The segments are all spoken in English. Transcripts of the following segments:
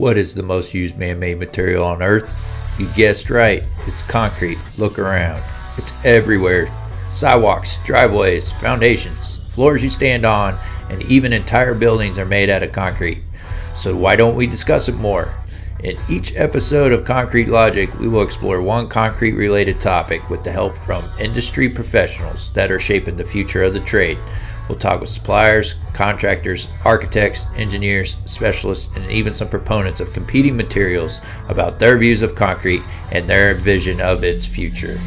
What is the most used man-made material on Earth? You guessed right, it's concrete. Look around. It's everywhere. Sidewalks, driveways, foundations, floors you stand on, and even entire buildings are made out of concrete. So why don't we discuss it more? In each episode of Concrete Logic, we will explore one concrete-related topic with the help from industry professionals that are shaping the future of the trade. We'll talk with suppliers, contractors, architects, engineers, specialists, and even some proponents of competing materials about their views of concrete and their vision of its future.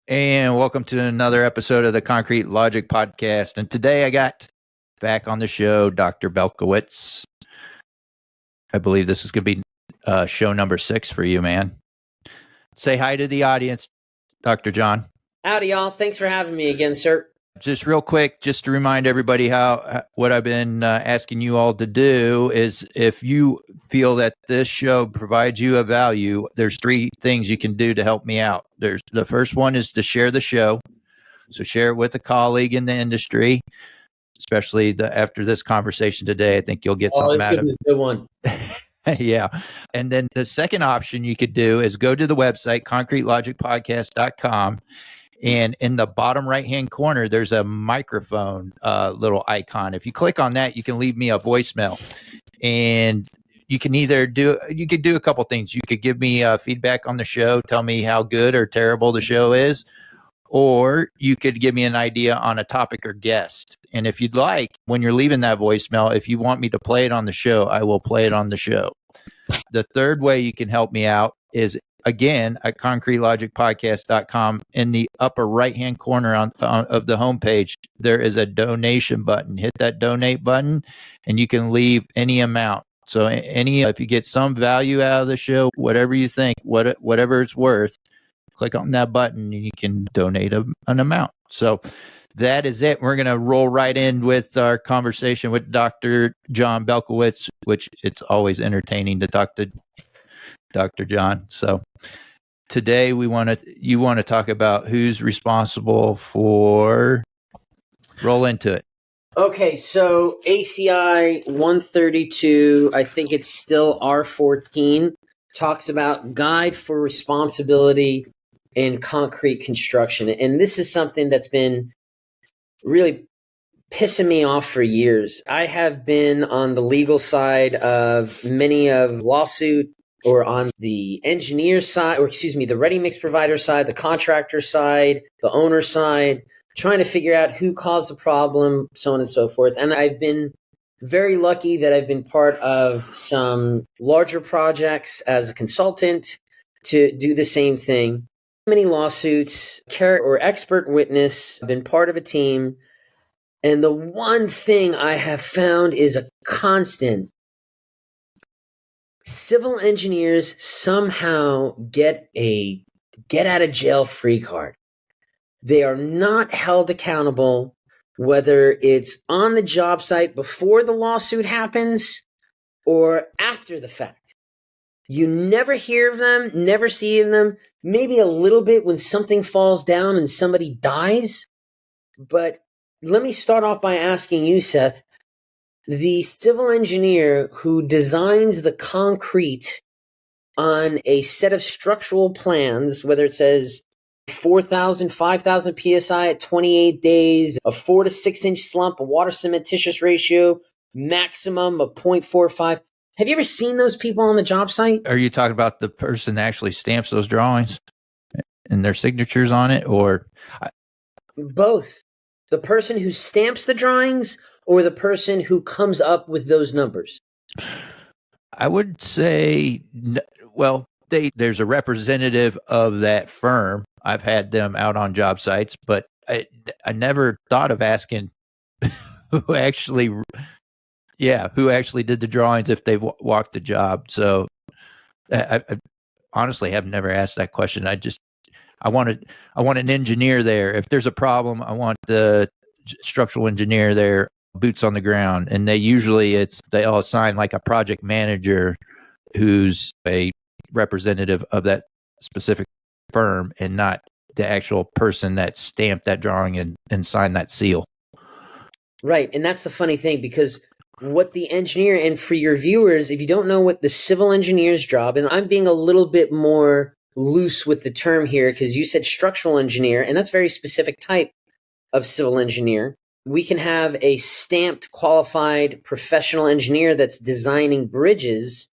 And welcome to another episode of the Concrete Logic podcast. And today I got back on the show Dr. Belkowitz. I believe this is going to be show number 6 for you, man. Say hi to the audience, Dr. John. Howdy, y'all. Thanks for having me again, sir. Just real quick, just to remind everybody what I've been asking you all to do is, if you feel that this show provides you a value, there's 3 things you can do to help me out. The first one is to share the show. So share it with a colleague in the industry, especially after this conversation today. I think you'll get something out of it. Good one. Yeah. And then the second option you could do is go to the website, concretelogicpodcast.com. And in the bottom right-hand corner, there's a microphone little icon. If you click on that, you can leave me a voicemail. And you can do a couple things. You could give me feedback on the show, tell me how good or terrible the show is, or you could give me an idea on a topic or guest. And if you'd like, when you're leaving that voicemail, if you want me to play it on the show, I will play it on the show. The third way you can help me out is, again, at concretelogicpodcast.com. In the upper right-hand corner of the homepage, there is a donation button. Hit that donate button, and you can leave any amount. So if you get some value out of the show, whatever you think, whatever it's worth, click on that button, and you can donate an amount. So that is it. We're going to roll right in with our conversation with Dr. John Belkowitz, which it's always entertaining to talk to Dr. John. So today you want to talk about who's responsible for. Roll into it. Okay, so ACI 132, I think it's still R14, talks about Guide for Responsibility in Concrete Construction. And this is something that's been really pissing me off for years. I have been on the legal side of many of lawsuit, or on the engineer side, the ready mix provider side, the contractor side, the owner side, trying to figure out who caused the problem, so on and so forth. And I've been very lucky that I've been part of some larger projects as a consultant to do the same thing. Many lawsuits, or expert witness, I've been part of a team. And the one thing I have found is a constant: civil engineers somehow get a get-out-of-jail-free card. They are not held accountable, whether it's on the job site before the lawsuit happens or after the fact. You never hear of them, never see of them, maybe a little bit when something falls down and somebody dies. But let me start off by asking you, Seth, the civil engineer who designs the concrete on a set of structural plans, whether it says 4,000, 5,000 PSI at 28 days, a 4 to 6 inch slump, a water cementitious ratio, maximum of 0.45. Have you ever seen those people on the job site? Are you talking about the person that actually stamps those drawings and their signatures on it, or? Both. The person who stamps the drawings or the person who comes up with those numbers? I would say, well, there's a representative of that firm. I've had them out on job sites, but I never thought of asking who actually did the drawings if they've walked the job. So I honestly have never asked that question. I want an engineer there. If there's a problem, I want the structural engineer there, boots on the ground. And they all assign like a project manager who's a representative of that specific firm and not the actual person that stamped that drawing and signed that seal. Right. And that's the funny thing, because what the engineer, and for your viewers, if you don't know what the civil engineer's job, and I'm being a little bit more loose with the term here because you said structural engineer, and that's a very specific type of civil engineer. We can have a stamped, qualified professional engineer that's designing bridges,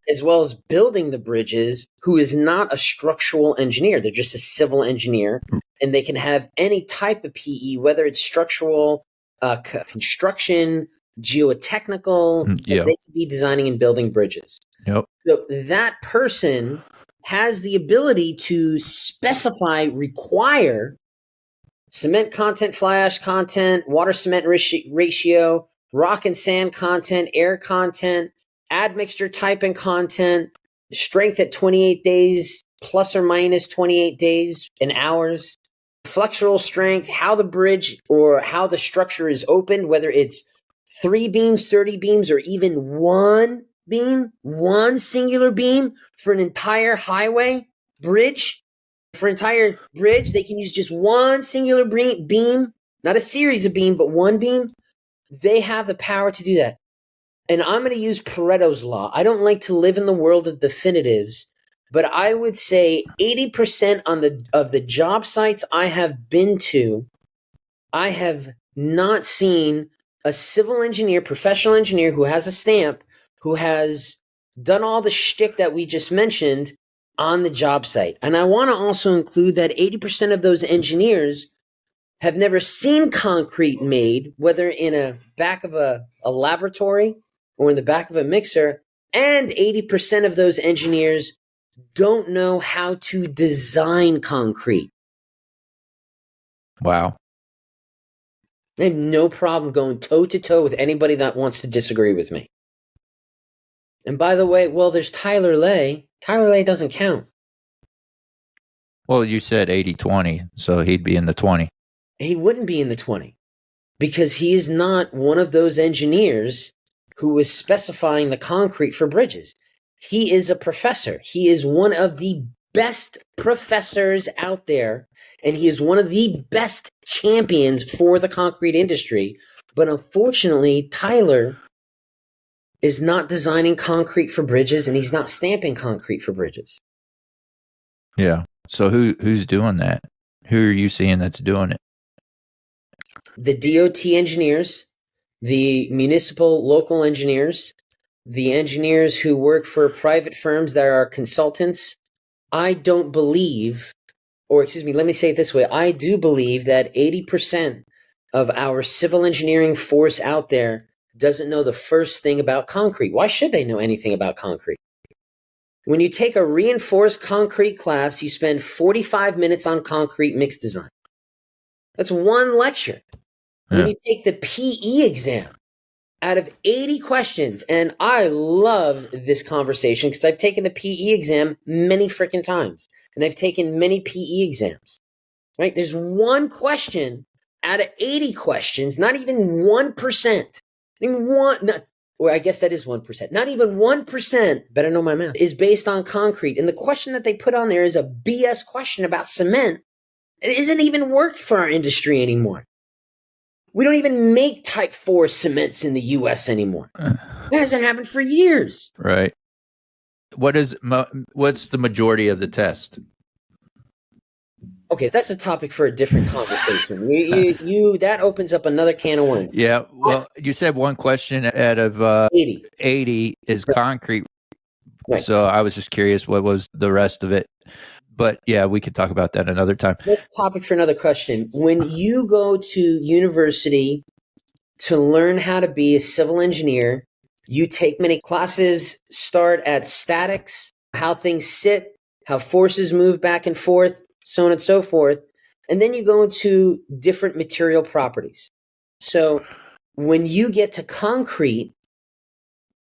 as well as building the bridges, who is not a structural engineer. They're just a civil engineer, and they can have any type of PE, whether it's structural, construction, geotechnical. Yeah. They could be designing and building bridges. Yep. So that person has the ability to specify, require cement content, fly ash content, water cement ratio, rock and sand content, air content, admixture type and content, strength at 28 days, plus or minus 28 days and hours, flexural strength, how the bridge or how the structure is opened, whether it's 3 beams, 30 beams, or even one beam, one singular beam for an entire highway bridge. For an entire bridge, they can use just one singular beam, not a series of beams, but one beam. They have the power to do that. And I'm going to use Pareto's law. I don't like to live in the world of definitives, but I would say 80% of the job sites I have been to, I have not seen a civil engineer, professional engineer who has a stamp, who has done all the shtick that we just mentioned on the job site. And I want to also include that 80% of those engineers have never seen concrete made, whether in a back of a laboratory or in the back of a mixer, and 80% of those engineers don't know how to design concrete. Wow. I have no problem going toe-to-toe with anybody that wants to disagree with me. And by the way, well, there's Tyler Lay. Tyler Lay doesn't count. Well, you said 80-20, so he'd be in the 20. He wouldn't be in the 20 because he is not one of those engineers who is specifying the concrete for bridges. He is a professor. He is one of the best professors out there, and he is one of the best champions for the concrete industry. But unfortunately, Tyler is not designing concrete for bridges, and he's not stamping concrete for bridges. Yeah. So who's doing that? Who are you seeing that's doing it? The DOT engineers, the municipal local engineers, the engineers who work for private firms that are consultants. I don't believe, or excuse me, let me say it this way. I do believe that 80% of our civil engineering force out there doesn't know the first thing about concrete. Why should they know anything about concrete? When you take a reinforced concrete class, you spend 45 minutes on concrete mix design. That's one lecture. Yeah. When you take the PE exam, out of 80 questions, and I love this conversation because I've taken the PE exam many freaking times, and I've taken many PE exams, right? There's one question out of 80 questions, not even 1%, or I guess that is 1%, not even 1%, better know my math, is based on concrete. And the question that they put on there is a BS question about cement. It isn't even work for our industry anymore. We don't even make type 4 cements in the U.S. anymore. That hasn't happened for years. Right. What's the majority of the test? Okay, that's a topic for a different conversation. That opens up another can of worms. Yeah. Well, you said one question out of 80 is concrete. Right. So I was just curious what was the rest of it. But yeah, we could talk about that another time. That's a topic for another question. When you go to university to learn how to be a civil engineer, you take many classes, start at statics, how things sit, how forces move back and forth, so on and so forth. And then you go into different material properties. So when you get to concrete,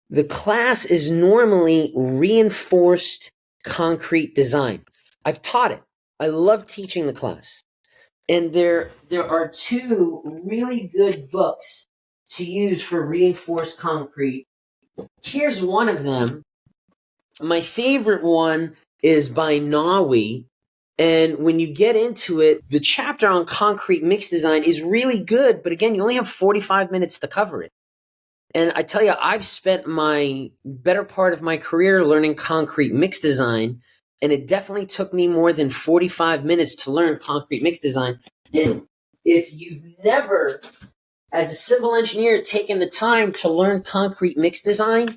the class is normally reinforced concrete design. I've taught it. I love teaching the class. And there are 2 really good books to use for reinforced concrete. Here's one of them. My favorite one is by Nawi, And when you get into it, the chapter on concrete mix design is really good. But again, you only have 45 minutes to cover it. And I tell you, I've spent my better part of my career learning concrete mix design. And it definitely took me more than 45 minutes to learn concrete mix design. And if you've never, as a civil engineer, taken the time to learn concrete mix design,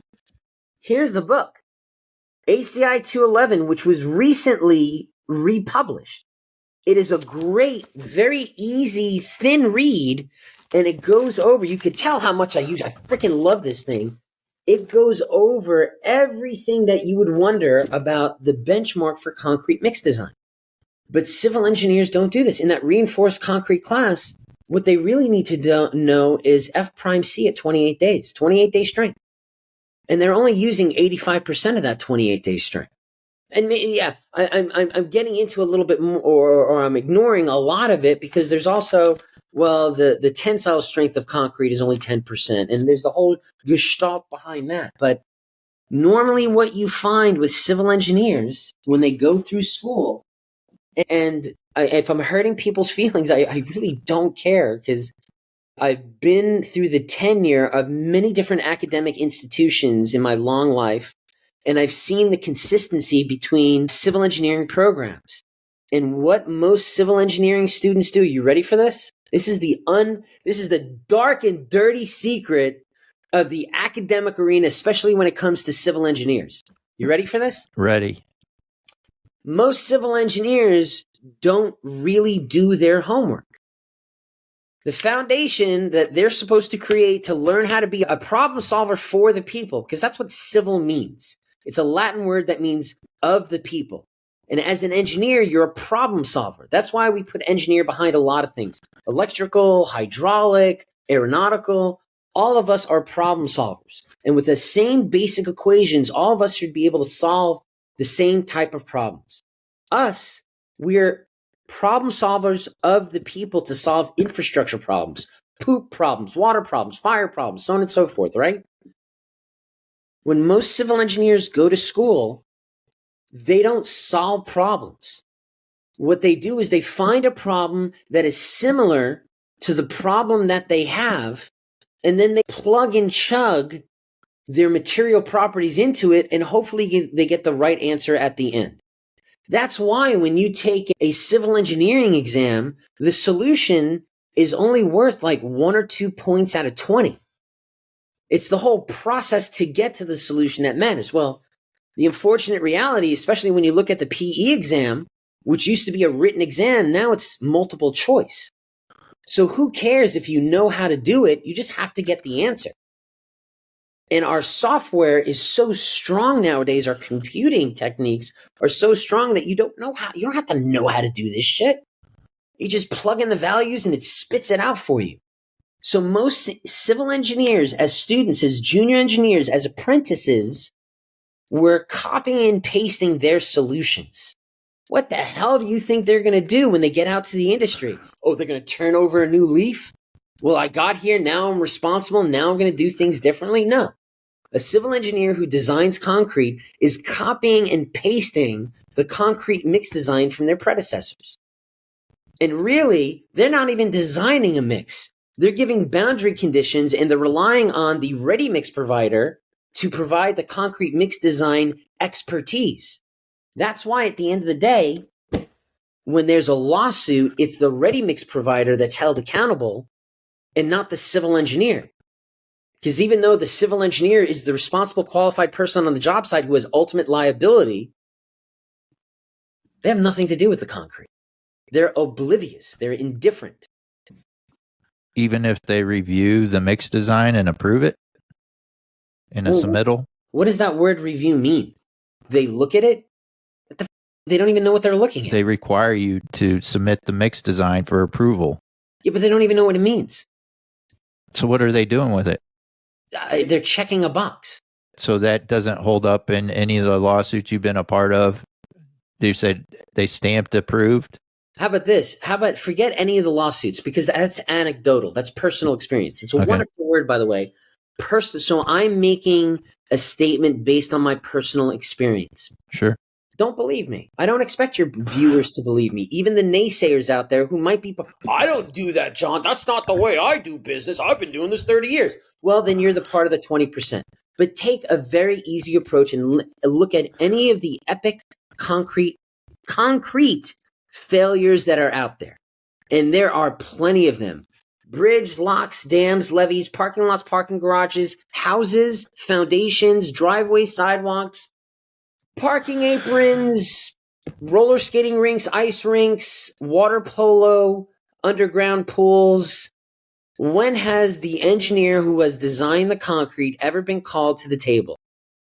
here's the book, ACI 211, which was recently republished. It is a great, very easy, thin read, and it goes over, you could tell how much I freaking love this thing. It goes over everything that you would wonder about the benchmark for concrete mix design. But civil engineers don't do this. In that reinforced concrete class, what they really need to know is F prime C at 28 days, 28-day strength. And they're only using 85% of that 28-day strength. And yeah, I'm getting into a little bit more, or I'm ignoring a lot of it because there's also, well, the tensile strength of concrete is only 10%, and there's the whole gestalt behind that. But normally what you find with civil engineers when they go through school, and if I'm hurting people's feelings, I really don't care, because I've been through the tenure of many different academic institutions in my long life, and I've seen the consistency between civil engineering programs. And what most civil engineering students do, you ready for this? This is the dark and dirty secret of the academic arena, especially when it comes to civil engineers. You ready for this? Ready. Most civil engineers don't really do their homework. The foundation that they're supposed to create to learn how to be a problem solver for the people, because that's what civil means. It's a Latin word that means of the people. And as an engineer, you're a problem solver. That's why we put engineer behind a lot of things. Electrical, hydraulic, aeronautical, all of us are problem solvers. And with the same basic equations, all of us should be able to solve the same type of problems. Us, we're problem solvers of the people to solve infrastructure problems, poop problems, water problems, fire problems, so on and so forth, right? When most civil engineers go to school, they don't solve problems. What they do is they find a problem that is similar to the problem that they have, and then they plug and chug their material properties into it, and hopefully they get the right answer at the end. That's why when you take a civil engineering exam, the solution is only worth like 1 or 2 points out of 20. It's the whole process to get to the solution that matters. Well, the unfortunate reality, especially when you look at the PE exam, which used to be a written exam, now it's multiple choice. So who cares if you know how to do it? You just have to get the answer. And our software is so strong nowadays, our computing techniques are so strong that you don't have to know how to do this shit. You just plug in the values and it spits it out for you. So most civil engineers, as students, as junior engineers, as apprentices, were copying and pasting their solutions. What the hell do you think they're going to do when they get out to the industry? Oh, they're going to turn over a new leaf? Well, I got here, now I'm responsible, now I'm going to do things differently? No. A civil engineer who designs concrete is copying and pasting the concrete mix design from their predecessors. And really, they're not even designing a mix. They're giving boundary conditions, and they're relying on the ready mix provider to provide the concrete mix design expertise. That's why at the end of the day, when there's a lawsuit, it's the ready mix provider that's held accountable and not the civil engineer. Because even though the civil engineer is the responsible qualified person on the job site who has ultimate liability, they have nothing to do with the concrete. They're oblivious. They're indifferent. Even if they review the mix design and approve it in a submittal? What does that word review mean? They look at it? They don't even know what they're looking at. They require you to submit the mix design for approval. Yeah, but they don't even know what it means. So what are they doing with it? They're checking a box. So that doesn't hold up in any of the lawsuits you've been a part of? They said they stamped approved? How about this? How about forget any of the lawsuits, because that's anecdotal. That's personal experience. It's a wonderful word, by the way. So I'm making a statement based on my personal experience. Sure. Don't believe me. I don't expect your viewers to believe me. Even the naysayers out there who might be, I don't do that, John. That's not the way I do business. I've been doing this 30 years. Well, then you're the part of the 20%. But take a very easy approach and look at any of the epic concrete failures that are out there. And there are plenty of them. Bridge, locks, dams, levees, parking lots, parking garages, houses, foundations, driveways, sidewalks, parking aprons, roller skating rinks, ice rinks, water polo, underground pools. When has the engineer who has designed the concrete ever been called to the table?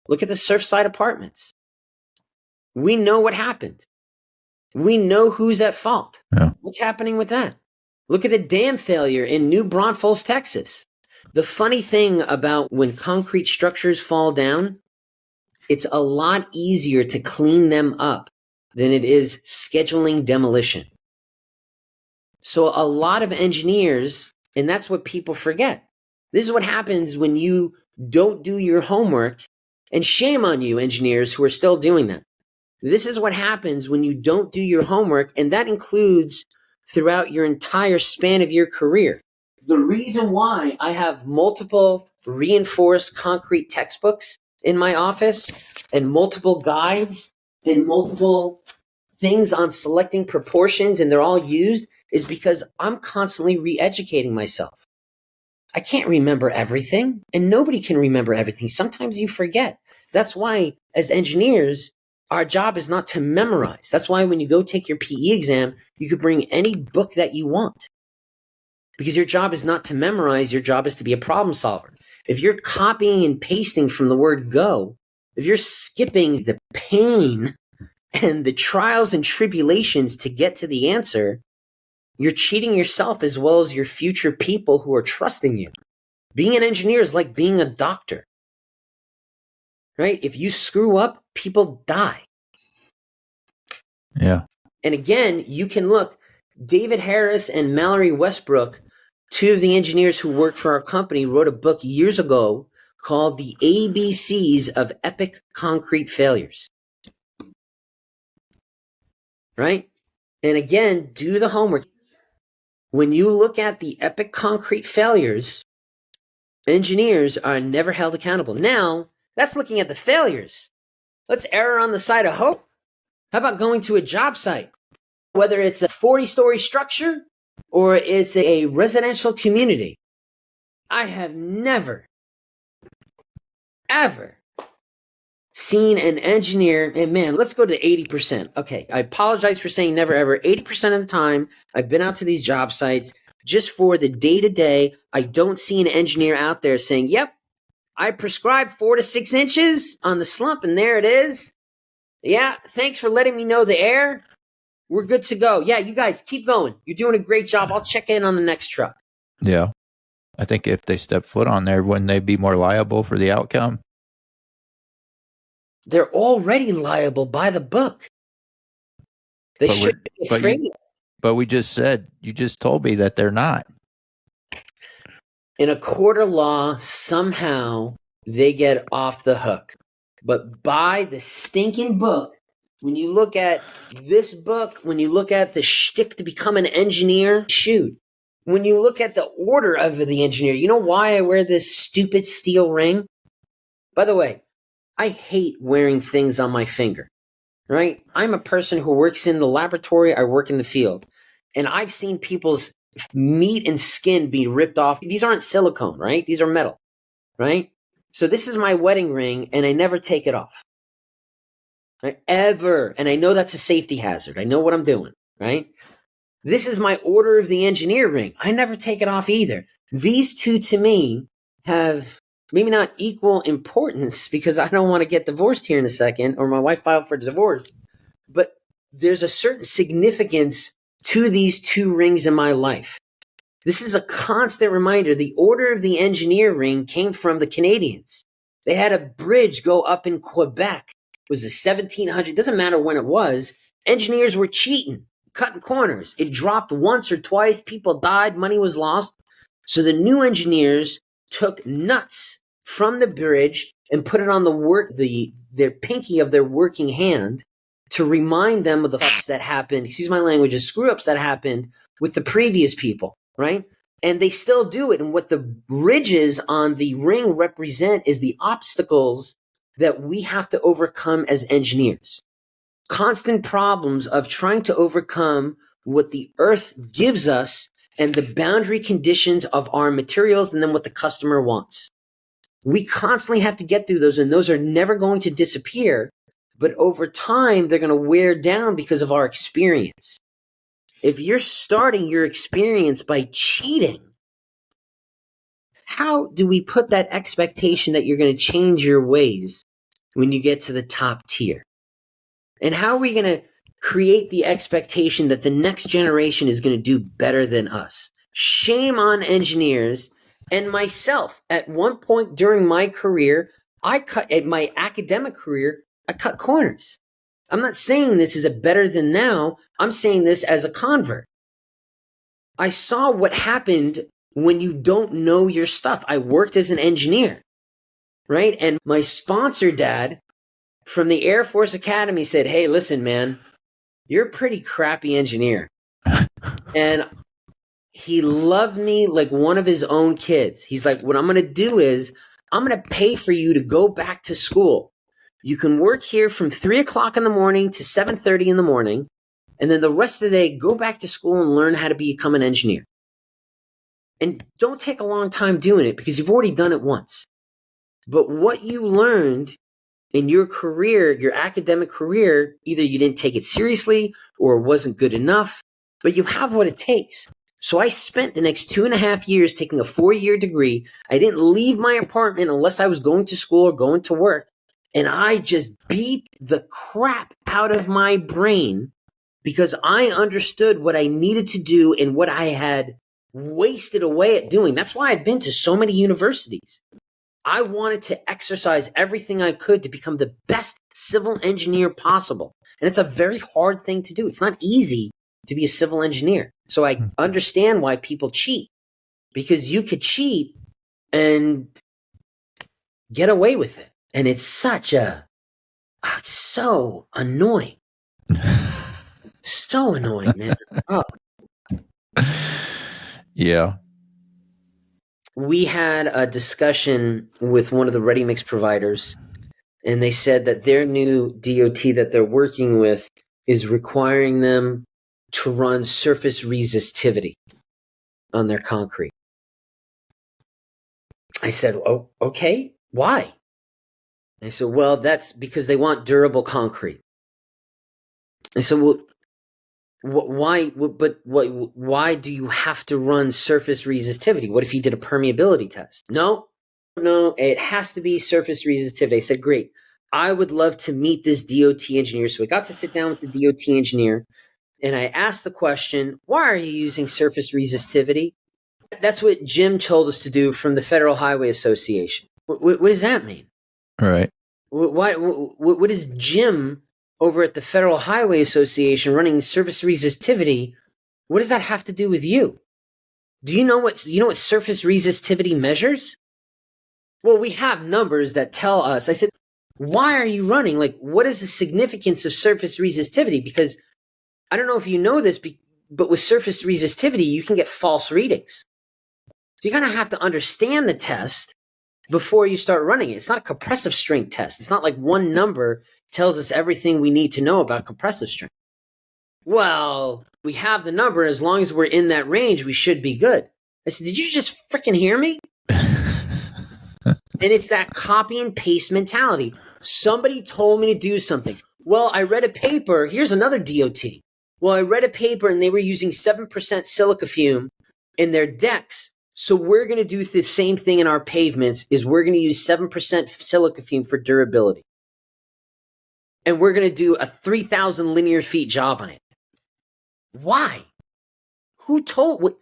Look at the Surfside Apartments. We know what happened. We know who's at fault. Yeah. What's happening with that? Look at the dam failure in New Braunfels, Texas. The funny thing about when concrete structures fall down, it's a lot easier to clean them up than it is scheduling demolition. So a lot of engineers, and that's what people forget. This is what happens when you don't do your homework, and shame on you, engineers who are still doing that. This is what happens when you don't do your homework, and that includes throughout your entire span of your career. The reason why I have multiple reinforced concrete textbooks in my office and multiple guides and multiple things on selecting proportions, and they're all used, is because I'm constantly re-educating myself. I can't remember everything, and nobody can remember everything. Sometimes you forget. That's why, as engineers, our job is not to memorize. That's why when you go take your PE exam, you could bring any book that you want. Because your job is not to memorize, your job is to be a problem solver. If you're copying and pasting from the word go, if you're skipping the pain and the trials and tribulations to get to the answer, you're cheating yourself as well as your future people who are trusting you. Being an engineer is like being a doctor. Right? If you screw up, people die. Yeah. And again, you can look, David Harris and Mallory Westbrook, two of the engineers who work for our company, wrote a book years ago called The ABCs of Epic Concrete Failures. Right? And again, do the homework. When you look at the epic concrete failures, engineers are never held accountable. Now, that's looking at the failures. Let's err on the side of hope. How about going to a job site? Whether it's a 40-story structure or it's a residential community. I have never, ever seen an engineer, and man, let's go to 80%. Okay, I apologize for saying never ever. 80% of the time, I've been out to these job sites just for the day-to-day. I don't see an engineer out there saying, yep, I prescribed 4 to 6 inches on the slump, and there it is. Yeah, thanks for letting me know the air. We're good to go. Yeah, you guys keep going. You're doing a great job. I'll check in on the next truck. Yeah. I think if they step foot on there, wouldn't they be more liable for the outcome? They're already liable by the book. They should be afraid. But we just said, you just told me that they're not. In a court of law, somehow they get off the hook. But by the stinking book, when you look at this book, when you look at the shtick to become an engineer, shoot. When you look at the order of the engineer, you know why I wear this stupid steel ring? By the way, I hate wearing things on my finger, right? I'm a person who works in the laboratory. I work in the field. And I've seen people's meat and skin be ripped off. These aren't silicone, right? These are metal, right? So this is my wedding ring, and I never take it off. Right? Ever. And I know that's a safety hazard. I know what I'm doing, right? This is my Order of the Engineer ring. I never take it off either. These two, to me, have maybe not equal importance because I don't want to get divorced here in a second, or my wife filed for divorce. But there's a certain significance to these two rings in my life. This is a constant reminder. The Order of the Engineer ring came from the Canadians. They had a bridge go up in Quebec. It was the 1700s. It doesn't matter when it was. Engineers were cheating, cutting corners. It dropped once or twice. People died. Money was lost. So the new engineers took nuts from the bridge and put it on their pinky of their working hand to remind them of the fucks that happened, excuse my language, the screw ups that happened with the previous people, right? And they still do it. And what the ridges on the ring represent is the obstacles that we have to overcome as engineers. Constant problems of trying to overcome what the earth gives us and the boundary conditions of our materials and then what the customer wants. We constantly have to get through those, and those are never going to disappear. But over time, they're going to wear down because of our experience. If you're starting your experience by cheating, how do we put that expectation that you're going to change your ways when you get to the top tier? And how are we going to create the expectation that the next generation is going to do better than us? Shame on engineers and myself. At one point during my career, my academic career, I cut corners. I'm not saying this is a better than now. I'm saying this as a convert. I saw what happened when you don't know your stuff. I worked as an engineer, right? And my sponsor dad from the Air Force Academy said, hey, listen, man, you're a pretty crappy engineer. And he loved me like one of his own kids. He's like, what I'm going to do is I'm going to pay for you to go back to school. You can work here from 3 o'clock in the morning to 7:30 in the morning. And then the rest of the day, go back to school and learn how to become an engineer. And don't take a long time doing it because you've already done it once. But what you learned in your career, your academic career, either you didn't take it seriously or it wasn't good enough, but you have what it takes. So I spent the next 2.5 years taking a 4-year degree. I didn't leave my apartment unless I was going to school or going to work. And I just beat the crap out of my brain because I understood what I needed to do and what I had wasted away at doing. That's why I've been to so many universities. I wanted to exercise everything I could to become the best civil engineer possible. And it's a very hard thing to do. It's not easy to be a civil engineer. So I understand why people cheat, because you could cheat and get away with it. And it's it's so annoying. So annoying, man. Oh. Yeah. We had a discussion with one of the ready mix providers, and they said that their new DOT that they're working with is requiring them to run surface resistivity on their concrete. I said, oh, okay, why? I said, well, that's because they want durable concrete. I said, well, why? But why do you have to run surface resistivity? What if you did a permeability test? No, it has to be surface resistivity. I said, great. I would love to meet this DOT engineer. So we got to sit down with the DOT engineer, and I asked the question, why are you using surface resistivity? That's what Jim told us to do from the Federal Highway Association. What does that mean? All right. What is Jim over at the Federal Highway Association running surface resistivity? What does that have to do with you? Do you know what surface resistivity measures? Well, we have numbers that tell us. I said, why are you running? Like, what is the significance of surface resistivity? Because I don't know if you know this, but with surface resistivity, you can get false readings. So you're going to have to understand the test before you start running it. It's not a compressive strength test. It's not like one number tells us everything we need to know about compressive strength. Well, we have the number. As long as we're in that range, we should be good. I said, did you just freaking hear me? And it's that copy and paste mentality. Somebody told me to do something. Well, I read a paper. Here's another DOT. Well, I read a paper and they were using 7% silica fume in their decks. So we're going to do the same thing in our pavements, is we're going to use 7% silica fume for durability. And we're going to do a 3,000 linear feet job on it. Why? Who told?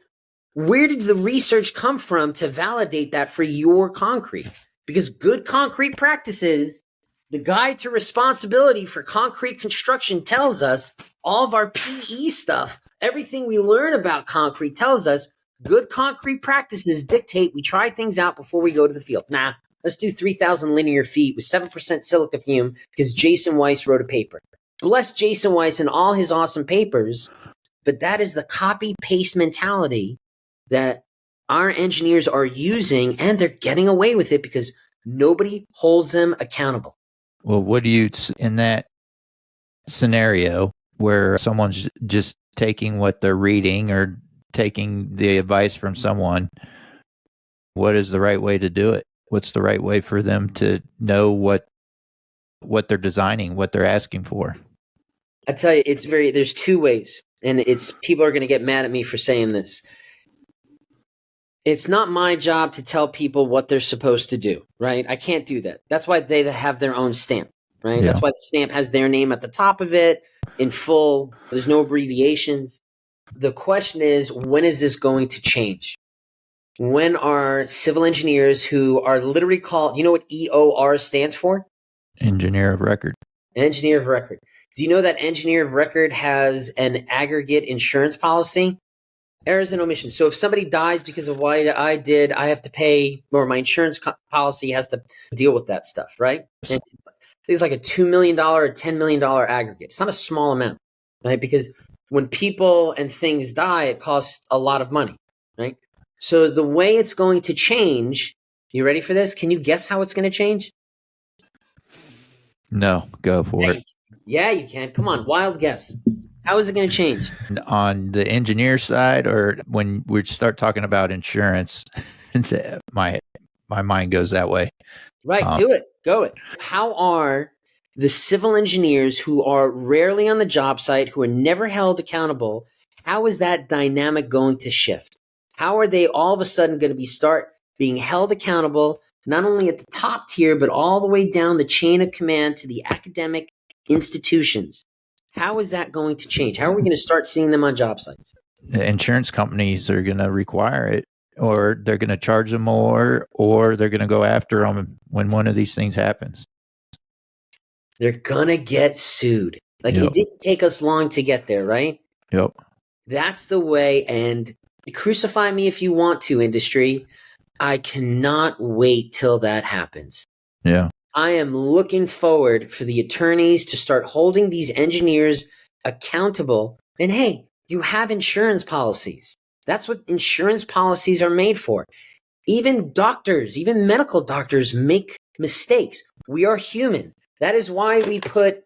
Where did the research come from to validate that for your concrete? Because good concrete practices, the Guide to Responsibility for Concrete Construction tells us, all of our PE stuff, everything we learn about concrete tells us, good concrete practices dictate we try things out before we go to the field. Nah, let's do 3,000 linear feet with 7% silica fume because Jason Weiss wrote a paper. Bless Jason Weiss and all his awesome papers, but that is the copy paste mentality that our engineers are using, and they're getting away with it because nobody holds them accountable. Well, what do you, in that scenario where someone's just taking what they're reading or taking the advice from someone, what is the right way to do it? What's the right way for them to know what they're designing, what they're asking for? I tell you, there's two ways, and people are going to get mad at me for saying this. It's not my job to tell people what they're supposed to do, right? I can't do that. That's why they have their own stamp, right? Yeah. That's why the stamp has their name at the top of it in full. There's no abbreviations. The question is, when is this going to change? When are civil engineers who are literally called, you know what EOR stands for? Engineer of record. Engineer of record. Do you know that engineer of record has an aggregate insurance policy? Errors and omissions. So if somebody dies because of what I did, I have to pay, or my insurance policy has to deal with that stuff, right? And it's like a $2 million or $10 million aggregate. It's not a small amount, right? Because when people and things die, it costs a lot of money, right? So the way it's going to change, you ready for this? Can you guess how it's going to change? No, go for it. Yeah, you can. Come on, wild guess. How is it going to change? On the engineer side, or when we start talking about insurance, my mind goes that way. Right, do it. Go it. How are the civil engineers who are rarely on the job site, who are never held accountable, how is that dynamic going to shift? How are they all of a sudden going to start being held accountable, not only at the top tier, but all the way down the chain of command to the academic institutions? How is that going to change? How are we going to start seeing them on job sites? The insurance companies are going to require it, or they're going to charge them more, or they're going to go after them when one of these things happens. They're going to get sued. Like, It didn't take us long to get there, right? Yep. That's the way. And crucify me if you want to, industry. I cannot wait till that happens. Yeah. I am looking forward for the attorneys to start holding these engineers accountable. And hey, you have insurance policies. That's what insurance policies are made for. Even doctors, even medical doctors make mistakes. We are human. That is why we put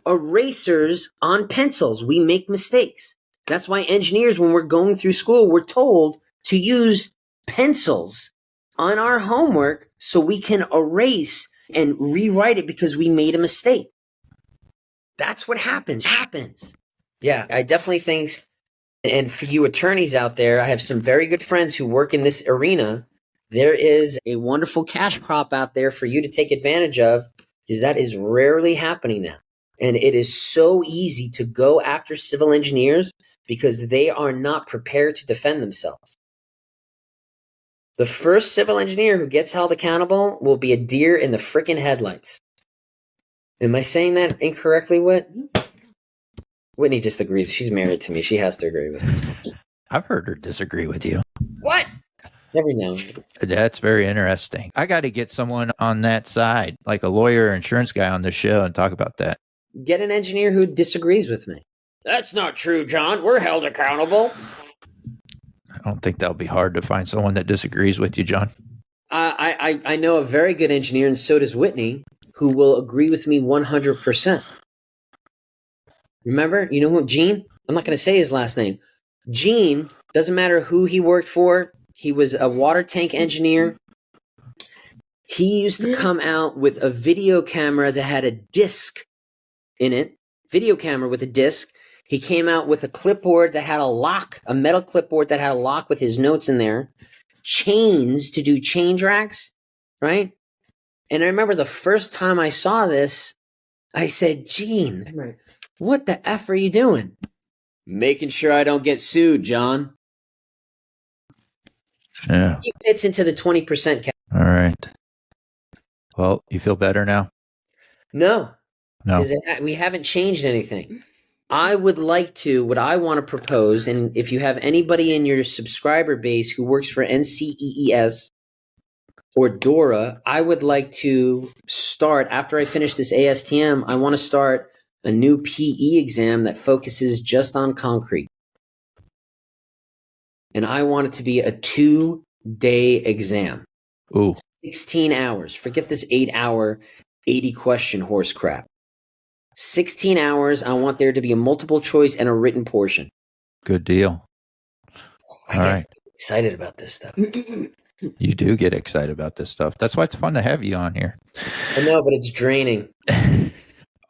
erasers on pencils. We make mistakes. That's why engineers, when we're going through school, we're told to use pencils on our homework so we can erase and rewrite it because we made a mistake. That's what happens. Yeah, I definitely think, and for you attorneys out there, I have some very good friends who work in this arena. There is a wonderful cash crop out there for you to take advantage of, because that is rarely happening now. And it is so easy to go after civil engineers because they are not prepared to defend themselves. The first civil engineer who gets held accountable will be a deer in the frickin' headlights. Am I saying that incorrectly, Whit? Whitney just agrees. She's married to me. She has to agree with me. I've heard her disagree with you. What? Every now and then. That's very interesting. I got to get someone on that side, like a lawyer or insurance guy on the show, and talk about that. Get an engineer who disagrees with me. That's not true, John. We're held accountable. I don't think that'll be hard to find someone that disagrees with you, John. I know a very good engineer, and so does Whitney, who will agree with me 100%. Remember? You know who? Gene? I'm not going to say his last name. Gene, doesn't matter who he worked for. He was a water tank engineer. He used to come out with a video camera that had a disc in it. Video camera with a disc. He came out with a clipboard that had a lock, a metal clipboard that had a lock with his notes in there. Chains to do change racks, right? And I remember the first time I saw this, I said, Gene, what the F are you doing? Making sure I don't get sued, John. Yeah. He fits into the 20% category. All right. Well, you feel better now? No. No. We haven't changed anything. I would like to, what I want to propose, and if you have anybody in your subscriber base who works for NCEES or DORA, I would like to start, after I finish this ASTM, I want to start a new PE exam that focuses just on concrete. And I want it to be a 2-day exam. Ooh. 16 hours. Forget this 8-hour, 80-question horse crap. 16 hours. I want there to be a multiple choice and a written portion. Good deal. I get excited about this stuff. You do get excited about this stuff. That's why it's fun to have you on here. I know, but it's draining.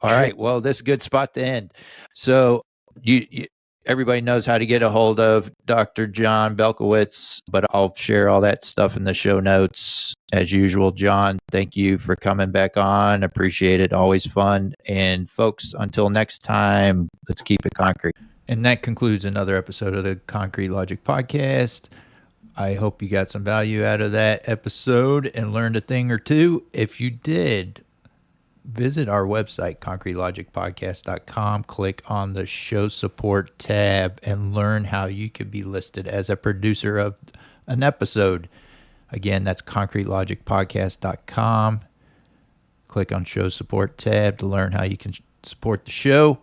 All right. Well, this is a good spot to end. So you everybody knows how to get a hold of Dr. John Belkowitz, but I'll share all that stuff in the show notes as usual. John, thank you for coming back on. Appreciate it. Always fun. And folks, until next time, let's keep it concrete. And that concludes another episode of the Concrete Logic Podcast. I hope you got some value out of that episode and learned a thing or two. If you did, visit our website, concretelogicpodcast.com. Click on the show support tab and learn how you could be listed as a producer of an episode. Again, that's concretelogicpodcast.com. Click on show support tab to learn how you can support the show.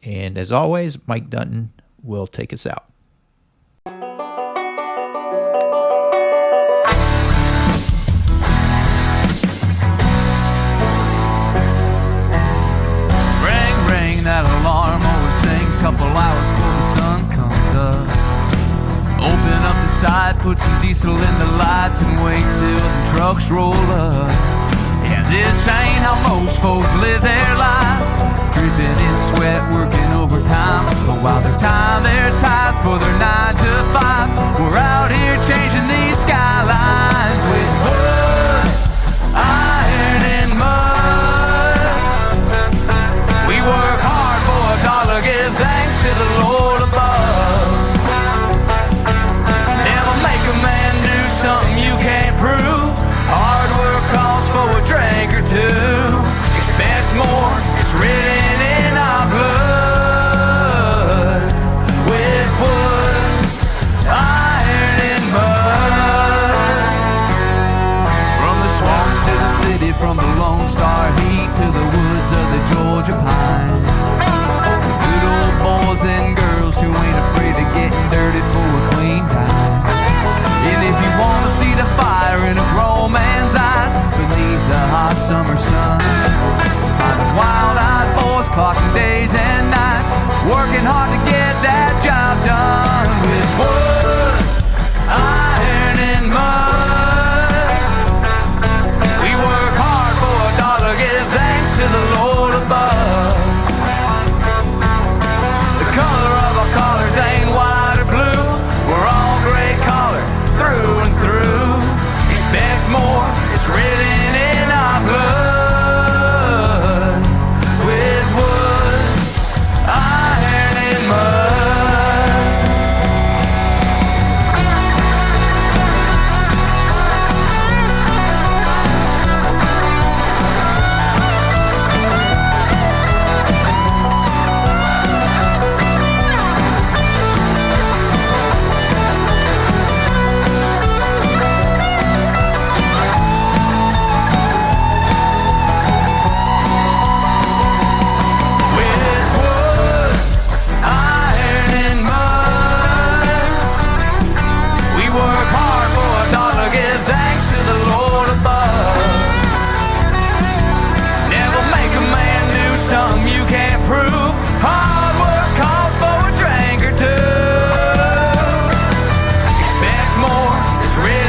And as always, Mike Dunton will take us out. That alarm always sings couple hours before the sun comes up. Open up the side, put some diesel in the lights and wait till the trucks roll up. Yeah, this ain't how most folks live their lives, dripping in sweat, working overtime. But while they're tying their ties for their 9-to-5s, we're out here changing these skylines with wood, iron, and mud. We work hard for $1, give thanks to the Lord above. Never make a man do something you can't prove. Hard work calls for a drink or two. Expect more, it's written in our blood. With wood, iron, and mud. From the swamps to the city, from the Lone Star heat to the woods of the Georgia pine. Good old boys and girls who ain't afraid of getting dirty for a clean time. And if you want to see the fire in a grown man's eyes beneath the hot summer sun, find the wild-eyed boys clocking days and nights, working hard to get that job done. With wood, iron, and mud, we work hard for $1, give thanks to the Lord above. The color of our collars ain't white or blue, we're all gray collar through and through. Expect more, it's written in our blood. With wood, iron, and mud. Something you can't prove. Hard work calls for a drink or two. Expect more, it's real.